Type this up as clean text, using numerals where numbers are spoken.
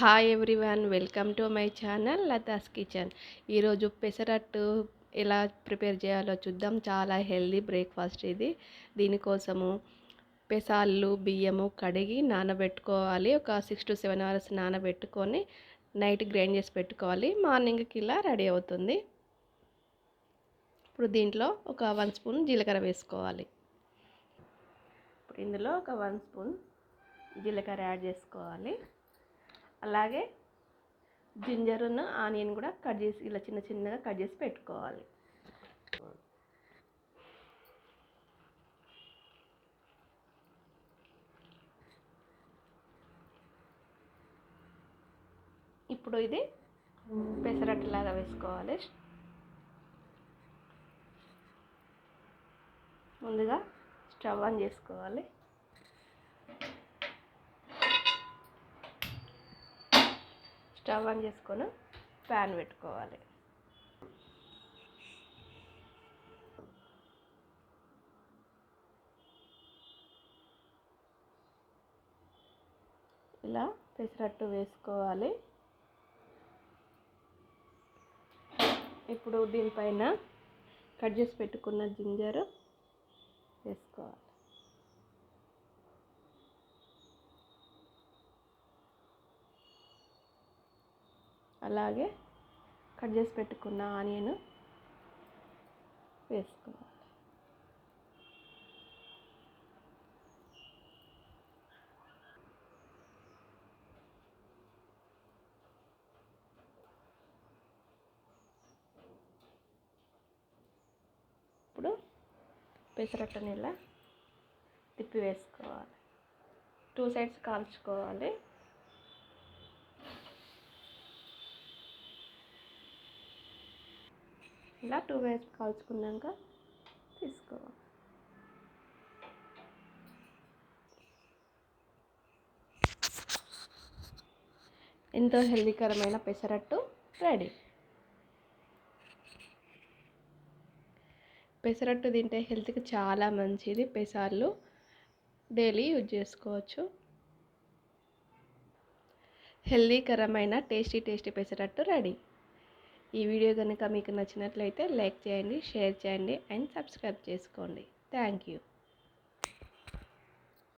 Hi everyone, welcome to my channel Latha's kitchen. ఈరోజు పెసరట్టు ఎలా prepare చేయాలో చూద్దాం. చాలా హెల్దీ బ్రేక్ఫాస్ట్ ఇది. దీనికోసము పెసాలు బియ్యము కడిగి నానబెట్టుకోవాలి. ఒక 6 to 7 hours నానబెట్టుకొని నైట్ గ్రైండ్ చేసి పెట్టుకోవాలి. మార్నింగ్కి ఇలా రెడీ అవుతుంది. ఇప్పుడు దీంట్లో ఒక 1 స్పూన్ జీలకర్ర వేసుకోవాలి. ఇప్పుడు ఇందులో ఒక 1 స్పూన్ జీలకర్ర యాడ్ చేసుకోవాలి. అలాగే జింజరును ఆనియన్ కూడా కట్ చేసి ఇలా చిన్న చిన్నగా కట్ చేసి పెట్టుకోవాలి. ఇప్పుడు ఇది పెసరట్టులాగా వేసుకోవాలి. ముందుగా స్టవ్ ఆన్ చేసుకోవాలి. స్టవ్ ఆన్ చేసుకొని ప్యాన్ పెట్టుకోవాలి. ఇలా పెసరట్టు వేసుకోవాలి. ఇప్పుడు దీనిపైన కట్ చేసి పెట్టుకున్న జింజర్ వేసుకోవాలి. అలాగే కట్ చేసి పెట్టుకున్న ఆనియన్ వేసుకోవాలి. ఇప్పుడు పెసరట్టుని ఇలా తిప్పి వేసుకోవాలి. 2 sides కాల్చుకోవాలి. ఇలా 2 sides కాల్చుకున్నాక తీసుకోవాలి. ఎంతో హెల్దీకరమైన పెసరట్టు రెడీ. పెసరట్టు తింటే హెల్త్కి చాలా మంచిది. పెసాలు డైలీ యూజ్ చేసుకోవచ్చు. హెల్దీకరమైన టేస్టీ పెసరట్టు రెడీ. ఈ వీడియో కనుక మీకు నచ్చినట్లయితే లైక్ చేయండి, షేర్ చేయండి అండ్ సబ్స్క్రైబ్ చేసుకోండి. Thank you.